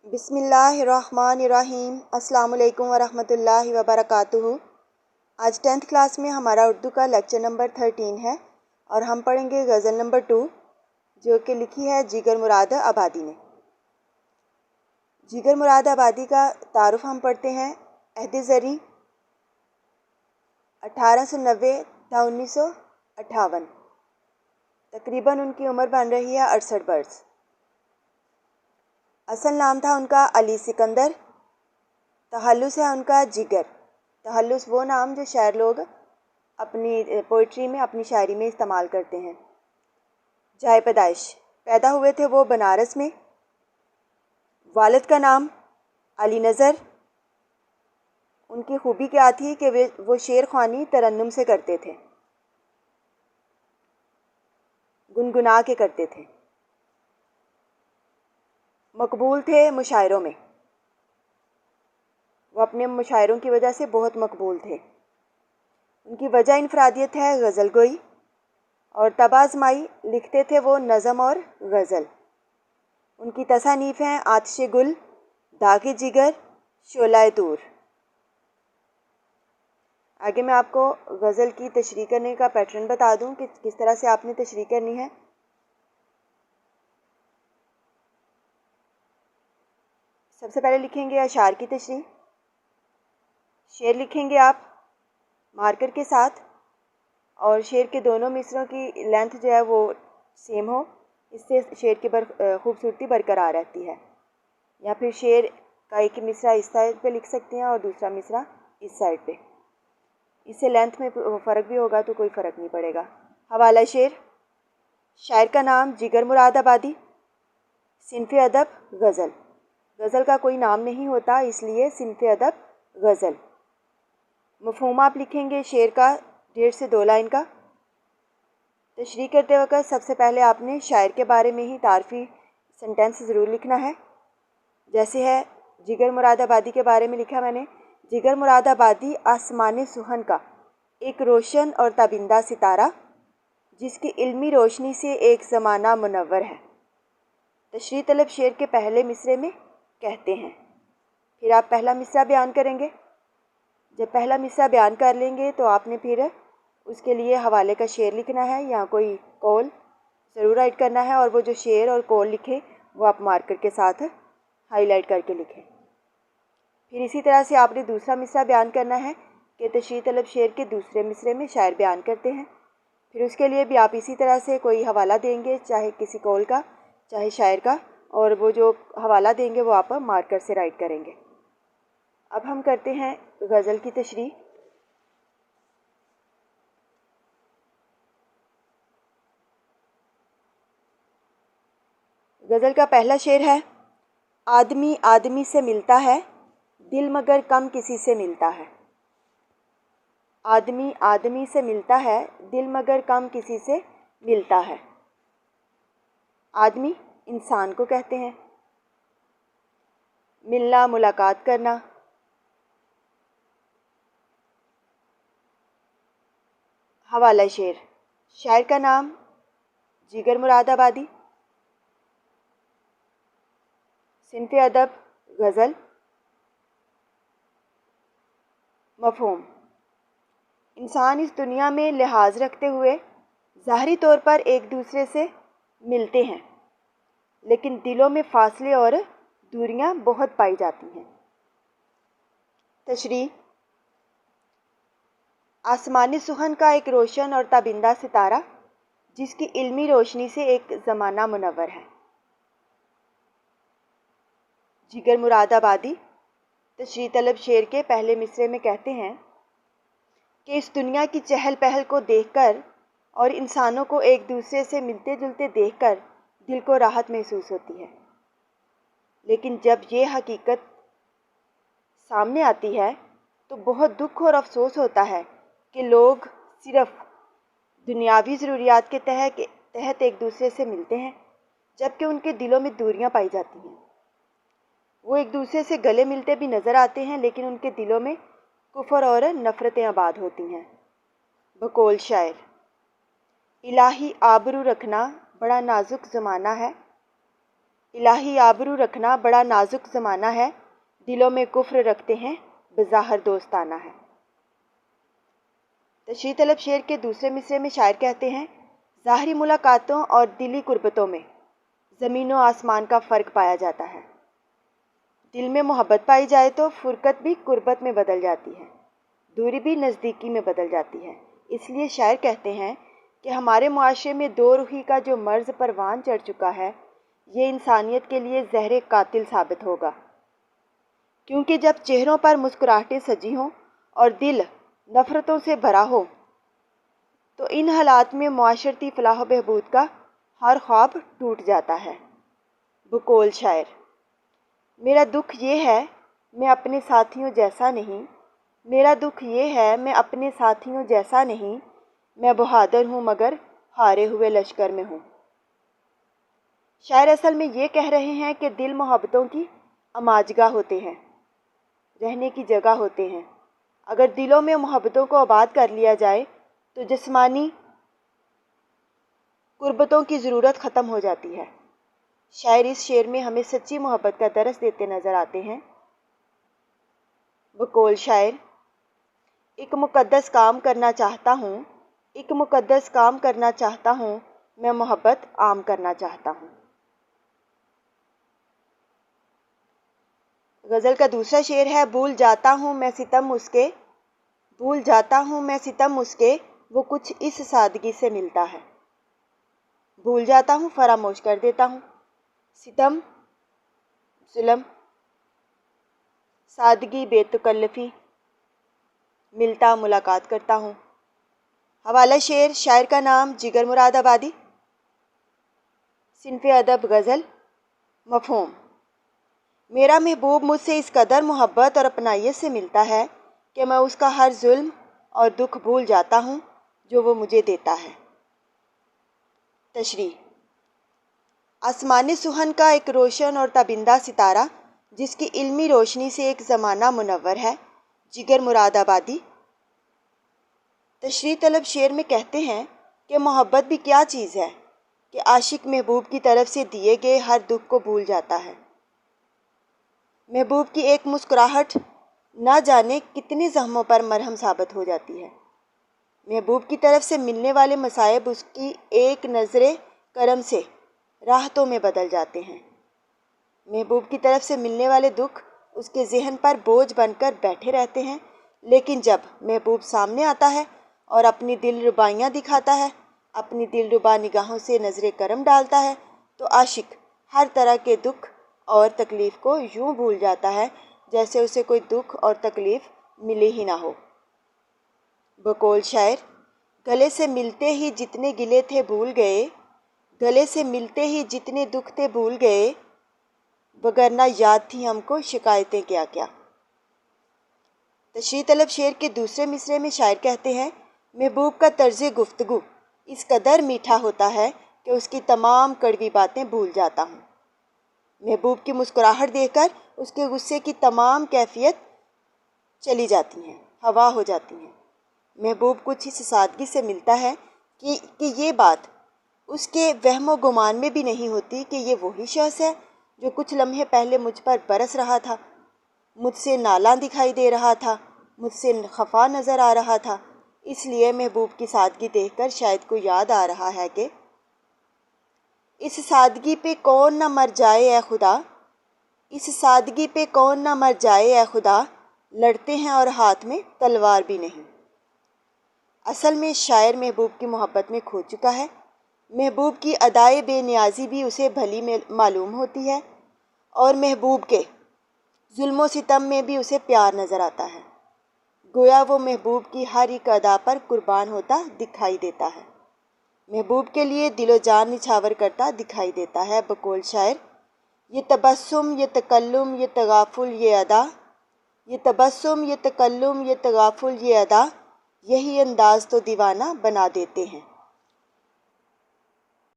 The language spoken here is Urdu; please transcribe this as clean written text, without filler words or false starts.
بسم اللہ الرحمن الرحیم۔ السلام علیکم ورحمۃ اللہ وبرکاتہ۔ آج 10th کلاس میں ہمارا اردو کا لیکچر نمبر 13 ہے اور ہم پڑھیں گے غزل نمبر 2 جو کہ لکھی ہے جگر مراد آبادی نے۔ جگر مراد آبادی کا تعارف ہم پڑھتے ہیں۔ عہد زریں 1890 تا 1958، تقریباً ان کی عمر بن رہی ہے 68 برس۔ اصل نام تھا ان کا علی سکندر، تخلص ہے ان کا جگر۔ تخلص وہ نام جو شاعر لوگ اپنی پوئٹری میں، اپنی شاعری میں استعمال کرتے ہیں۔ جائے پیدائش، پیدا ہوئے تھے وہ بنارس میں۔ والد کا نام علی نظر۔ ان کی خوبی کیا تھی کہ وہ شعر خوانی ترنم سے کرتے تھے، گنگنا کے کرتے تھے۔ مقبول تھے مشاعروں میں، وہ اپنے مشاعروں کی وجہ سے بہت مقبول تھے۔ ان کی وجہ انفرادیت ہے غزل گوئی اور طبع آزمائی، لکھتے تھے وہ نظم اور غزل۔ ان کی تصانیف ہیں آتش گل، داغ جگر، شعلہ طور۔ آگے میں آپ کو غزل کی تشریح کرنے کا پیٹرن بتا دوں کہ کس طرح سے آپ نے تشریح کرنی ہے۔ سب سے پہلے لکھیں گے اشعار کی تشریح۔ شعر لکھیں گے آپ مارکر کے ساتھ، اور شعر کے دونوں مصروں کی لینتھ جو ہے وہ سیم ہو، اس سے شعر کی خوبصورتی برقرار رہتی ہے۔ یا پھر شعر کا ایک مصرع اس سائڈ پہ لکھ سکتے ہیں اور دوسرا مصرع اس سائڈ پہ، اس سے لینتھ میں فرق بھی ہوگا تو کوئی فرق نہیں پڑے گا۔ حوالہ شعر، شاعر کا نام جگر مراد آبادی، صنف ادب غزل۔ غزل کا کوئی نام نہیں ہوتا، اس لیے صنف ادب غزل۔ مفہوم آپ لکھیں گے شعر کا 1.5 سے 2 لائن کا۔ تشریح کرتے وقت سب سے پہلے آپ نے شاعر کے بارے میں ہی تعارفی سنٹینس ضرور لکھنا ہے۔ جیسے ہے جگر مراد آبادی کے بارے میں لکھا میں نے، جگر مراد آبادی آسمان سخن کا ایک روشن اور تابندہ ستارہ، جس کی علمی روشنی سے ایک زمانہ منور ہے۔ تشریح طلب شعر کے پہلے مصرعے میں کہتے ہیں، پھر آپ پہلا مصرع بیان کریں گے۔ جب پہلا مصرع بیان کر لیں گے تو آپ نے پھر اس کے لیے حوالے کا شعر لکھنا ہے یا کوئی قول ضرور رائٹ کرنا ہے، اور وہ جو شعر اور قول لکھیں وہ آپ مارکر کے ساتھ ہائی لائٹ کر کے لکھیں۔ پھر اسی طرح سے آپ نے دوسرا مصرع بیان کرنا ہے کہ تشریح طلب شعر کے دوسرے مصرعے میں شاعر بیان کرتے ہیں۔ پھر اس کے لیے بھی آپ اسی طرح سے کوئی حوالہ دیں گے، چاہے کسی قول کا چاہے شاعر کا، اور وہ جو حوالہ دیں گے وہ آپ مارکر سے رائٹ کریں گے۔ اب ہم کرتے ہیں غزل کی تشریح۔ غزل کا پہلا شعر ہے، آدمی آدمی سے ملتا ہے، دل مگر کم کسی سے ملتا ہے۔ آدمی آدمی سے ملتا ہے، دل مگر کم کسی سے ملتا ہے۔ آدمی انسان کو کہتے ہیں۔ ملنا ملاقات کرنا۔ حوالہ شعر، شاعر کا نام جگر مراد آبادی، صنف ادب غزل۔ مفہوم، انسان اس دنیا میں لحاظ رکھتے ہوئے ظاہری طور پر ایک دوسرے سے ملتے ہیں، لیکن دلوں میں فاصلے اور دوریاں بہت پائی جاتی ہیں۔ تشریح، آسمان سخن کا ایک روشن اور تابندہ ستارہ، جس کی علمی روشنی سے ایک زمانہ منور ہے۔ جگر مراد آبادی تشریح طلب شعر کے پہلے مصرعے میں کہتے ہیں کہ اس دنیا کی چہل پہل کو دیکھ کر اور انسانوں کو ایک دوسرے سے ملتے جلتے دیکھ کر دل کو راحت محسوس ہوتی ہے، لیکن جب یہ حقیقت سامنے آتی ہے تو بہت دکھ اور افسوس ہوتا ہے کہ لوگ صرف دنیاوی ضروریات کے تحت ایک دوسرے سے ملتے ہیں، جبکہ ان کے دلوں میں دوریاں پائی جاتی ہیں۔ وہ ایک دوسرے سے گلے ملتے بھی نظر آتے ہیں، لیکن ان کے دلوں میں کفر اور نفرتیں آباد ہوتی ہیں۔ بقول شاعر، الہی آبرو رکھنا بڑا نازک زمانہ ہے، الہی آبرو رکھنا بڑا نازک زمانہ ہے، دلوں میں کفر رکھتے ہیں بظاہر دوستانہ ہے۔ تشریح طلب شعر کے دوسرے مصرعے میں شاعر کہتے ہیں، ظاہری ملاقاتوں اور دلی قربتوں میں زمین و آسمان کا فرق پایا جاتا ہے۔ دل میں محبت پائی جائے تو فرقت بھی قربت میں بدل جاتی ہے، دوری بھی نزدیکی میں بدل جاتی ہے۔ اس لیے شاعر کہتے ہیں کہ ہمارے معاشرے میں دو روحی کا جو مرض پروان چڑھ چکا ہے، یہ انسانیت کے لیے زہر قاتل ثابت ہوگا، کیونکہ جب چہروں پر مسکراہٹیں سجی ہوں اور دل نفرتوں سے بھرا ہو تو ان حالات میں معاشرتی فلاح و بہبود کا ہر خواب ٹوٹ جاتا ہے۔ بقول شاعر، میرا دکھ یہ ہے میں اپنے ساتھیوں جیسا نہیں، میرا دکھ یہ ہے میں اپنے ساتھیوں جیسا نہیں، میں بہادر ہوں مگر ہارے ہوئے لشکر میں ہوں۔ شاعر اصل میں یہ کہہ رہے ہیں کہ دل محبتوں کی اماجگاہ ہوتے ہیں، رہنے کی جگہ ہوتے ہیں۔ اگر دلوں میں محبتوں کو آباد کر لیا جائے تو جسمانی قربتوں کی ضرورت ختم ہو جاتی ہے۔ شاعر اس شعر میں ہمیں سچی محبت کا درس دیتے نظر آتے ہیں۔ بقول شاعر، ایک مقدس کام کرنا چاہتا ہوں، ایک مقدس کام کرنا چاہتا ہوں، میں محبت عام کرنا چاہتا ہوں۔ غزل کا دوسرا شعر ہے، بھول جاتا ہوں میں ستم اس کے، بھول جاتا ہوں میں ستم اس کے، وہ کچھ اس سادگی سے ملتا ہے۔ بھول جاتا ہوں، فراموش کر دیتا ہوں، ستم، ظلم، سادگی، بے تکلفی، ملتا ملاقات کرتا ہوں۔ حوالہ شعر، شاعر کا نام جگر مراد آبادی، صنف ادب غزل، مفہوم: میرا محبوب مجھ سے اس قدر محبت اور اپنائیت سے ملتا ہے کہ میں اس کا ہر ظلم اور دکھ بھول جاتا ہوں جو وہ مجھے دیتا ہے۔ تشریح: آسمان سخن کا ایک روشن اور تابندہ ستارہ جس کی علمی روشنی سے ایک زمانہ منور ہے، جگر مراد آبادی۔ تشریح طلب شعر میں کہتے ہیں کہ محبت بھی کیا چیز ہے کہ عاشق محبوب کی طرف سے دیے گئے ہر دکھ کو بھول جاتا ہے۔ محبوب کی ایک مسکراہٹ نہ جانے کتنے زخموں پر مرہم ثابت ہو جاتی ہے۔ محبوب کی طرف سے ملنے والے مصائب اس کی ایک نظر کرم سے راحتوں میں بدل جاتے ہیں۔ محبوب کی طرف سے ملنے والے دکھ اس کے ذہن پر بوجھ بن کر بیٹھے رہتے ہیں، لیکن جب محبوب سامنے آتا ہے اور اپنی دل ربائیاں دکھاتا ہے، اپنی دل ربا نگاہوں سے نظر کرم ڈالتا ہے، تو عاشق ہر طرح کے دکھ اور تکلیف کو یوں بھول جاتا ہے جیسے اسے کوئی دکھ اور تکلیف ملی ہی نہ ہو۔ بقول شاعر، گلے سے ملتے ہی جتنے گلے تھے بھول گئے، گلے سے ملتے ہی جتنے دکھ تھے بھول گئے، وگرنہ یاد تھی ہم کو شکایتیں کیا کیا۔ تشریح طلب شعر کے دوسرے مصرعے میں شاعر کہتے ہیں، محبوب کا طرز گفتگو اس قدر میٹھا ہوتا ہے کہ اس کی تمام کڑوی باتیں بھول جاتا ہوں۔ محبوب کی مسکراہٹ دیکھ کر اس کے غصے کی تمام کیفیت چلی جاتی ہیں، ہوا ہو جاتی ہیں۔ محبوب کچھ اس سادگی سے ملتا ہے کہ یہ بات اس کے وہم و گمان میں بھی نہیں ہوتی کہ یہ وہی شخص ہے جو کچھ لمحے پہلے مجھ پر برس رہا تھا، مجھ سے نالاں دکھائی دے رہا تھا، مجھ سے خفا نظر آ رہا تھا۔ اس لیے محبوب کی سادگی دیکھ کر شاید کو یاد آ رہا ہے کہ اس سادگی پہ کون نہ مر جائے اے خدا، اس سادگی پہ کون نہ مر جائے اے خدا، لڑتے ہیں اور ہاتھ میں تلوار بھی نہیں۔ اصل میں شاعر محبوب کی محبت میں کھو چکا ہے۔ محبوب کی ادائے بے نیازی بھی اسے بھلی معلوم ہوتی ہے اور محبوب کے ظلم و ستم میں بھی اسے پیار نظر آتا ہے، گویا وہ محبوب کی ہر ایک ادا پر قربان ہوتا دکھائی دیتا ہے، محبوب کے لیے دل و جان نچھاور کرتا دکھائی دیتا ہے۔ بقول شاعر، یہ تبسم، یہ تکلم، یہ تغافل، یہ ادا، یہ تبسم، یہ تکلم، یہ تغافل، یہ ادا، یہی انداز تو دیوانہ بنا دیتے ہیں۔